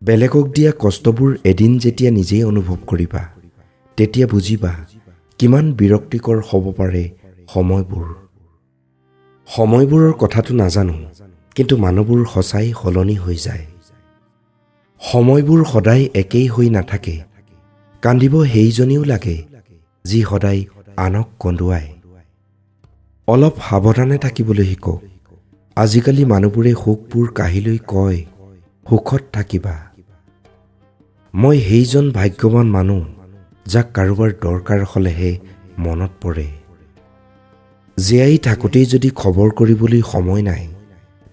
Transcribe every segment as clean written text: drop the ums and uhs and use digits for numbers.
বেলেগক দিয়া কষ্টবোৰ এদিন যেতিয়া নিজেই অনুভৱ কৰিবা তেতিয়া বুজিবা কিমান বিৰক্তিকৰ হ'ব পাৰে সময়বোৰৰ কথাটো নাজানো, কিন্তু মানুহবোৰ সঁচাই সলনি হৈ যায়। সময়বোৰ সদায় একেই হৈ নাথাকে। কান্দিব সেইজনেও লাগে যি সদায় আনক কন্দুৱায়। অলপ সাৱধানে থাকিবলৈ শিকক। আজিকালি মানুহবোৰে সুখবোৰ কাঢ়িলৈ কয়, সুখত থাকিবা। মই সেইজন ভাগ্যৱান মানুহ যাক কাৰোবাৰ দৰকাৰ হ'লেহে মনত পৰে। জীয়াই থাকোঁতেই যদি খবৰ কৰিবলৈ সময় নাই,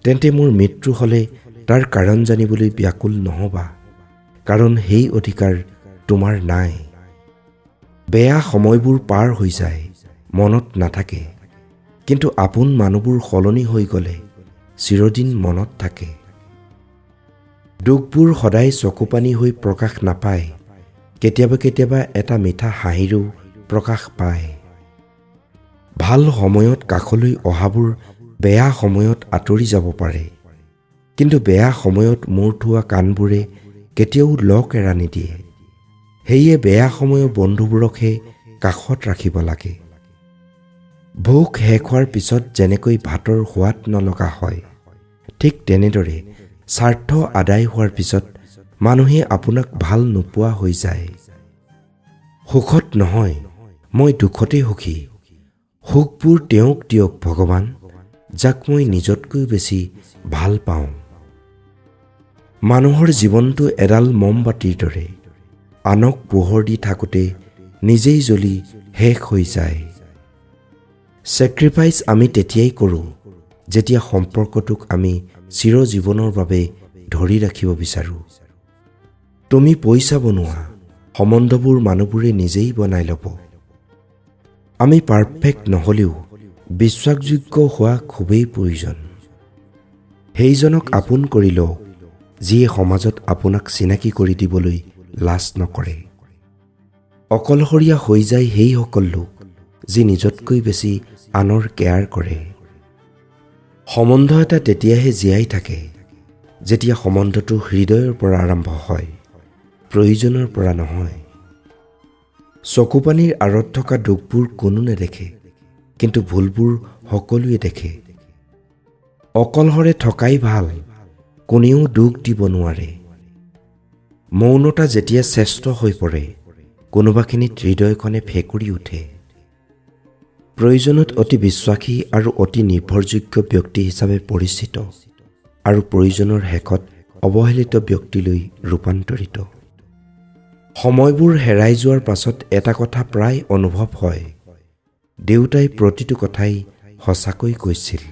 তেন্তে মোৰ মৃত্যু হ'লে তাৰ কাৰণ জানিবলৈ ব্যাকুল নহবা, কাৰণ সেই অধিকাৰ তোমাৰ নাই। বেয়া সময়বোৰ পাৰ হৈ যায়, মনত নাথাকে, কিন্তু আপোন মানুহবোৰ সলনি হৈ গ'লে চিৰদিন মনত থাকে। দুখবোৰ সদায় চকুপানী হৈ প্ৰকাশ নাপায়, কেতিয়াবা কেতিয়াবা এটা মিঠা হাঁহিৰো প্ৰকাশ পায়। ভাল সময়ত কাষলৈ অহাবোৰ বেয়া সময়ত আঁতৰি যাব পাৰে, কিন্তু বেয়া সময়ত মূৰ থোৱা কাণবোৰে কেতিয়াও লগ এৰা নিদিয়ে। সেয়ে বেয়া সময়ৰ বন্ধুবোৰকহে কাষত ৰাখিব লাগে। ভোক শেষ হোৱাৰ পিছত যেনেকৈ ভাতৰ সোৱাদ নলগা হয়, ঠিক তেনেদৰে স্বাৰ্থ আদায় হোৱাৰ পিছত মানুহে আপোনাক ভাল নোপোৱা হৈ যায়। সুখত নহয়, মই দুখতেই সুখী। সুখবোৰ তেওঁক দিয়ক ভগৱান, যাক মই নিজতকৈ বেছি ভাল পাওঁ। মানুহৰ জীৱনটো এডাল মমবাতিৰ দৰে, আনক পোহৰ দি থাকোঁতে নিজেই জ্বলি শেষ হৈ যায়। ছেক্ৰিফাইচ আমি তেতিয়াই কৰোঁ যেতিয়া সম্পৰ্কটোক আমি চিৰজীৱনৰ বাবে ধৰি ৰাখিব বিচাৰোঁ। তুমি পইচা বনোৱা সম্বন্ধবোৰ মানুহবোৰে নিজেই বনাই ল'ব। আমি পাৰফেক্ট নহ'লেও বিশ্বাসযোগ্য হোৱা খুবেই প্ৰয়োজন। সেইজনক আপোন কৰি লওক যিয়ে সমাজত আপোনাক চিনাকি কৰি দিবলৈ লাজ নকৰে। অকলশৰীয়া হৈ যায় সেইসকল লোক যি নিজতকৈ বেছি আনৰ কেয়াৰ কৰে। সম্বন্ধ এটা তেতিয়াহে জীয়াই থাকে যেতিয়া সম্বন্ধটো হৃদয়ৰ পৰা আৰম্ভ হয়, প্ৰয়োজনৰ পৰা নহয়। চকুপানীৰ আঁৰত থকা দুখবোৰ কোনো নেদেখে, কিন্তু ভুলবোৰ সকলোৱে দেখে। অকলশৰে থকাই ভাল, কোনেও দুখ দিব নোৱাৰে। মৌনতা যেতিয়া শ্ৰেষ্ঠ হৈ পৰে, কোনোবাখিনিত হৃদয়খনে ফেঁকুৰি উঠে। প্ৰয়োজনত অতি বিশ্বাসী আৰু অতি নিৰ্ভৰযোগ্য ব্যক্তি হিচাপে পৰিচিত, আৰু প্ৰয়োজনৰ শেষত অৱহেলিত ব্যক্তিলৈ ৰূপান্তৰিত। সময়বোৰ হেৰাই যোৱাৰ পাছত এটা কথা প্ৰায় অনুভৱ হয়, দেউতাই প্ৰতিটো কথাই সঁচাকৈ কৈছিল।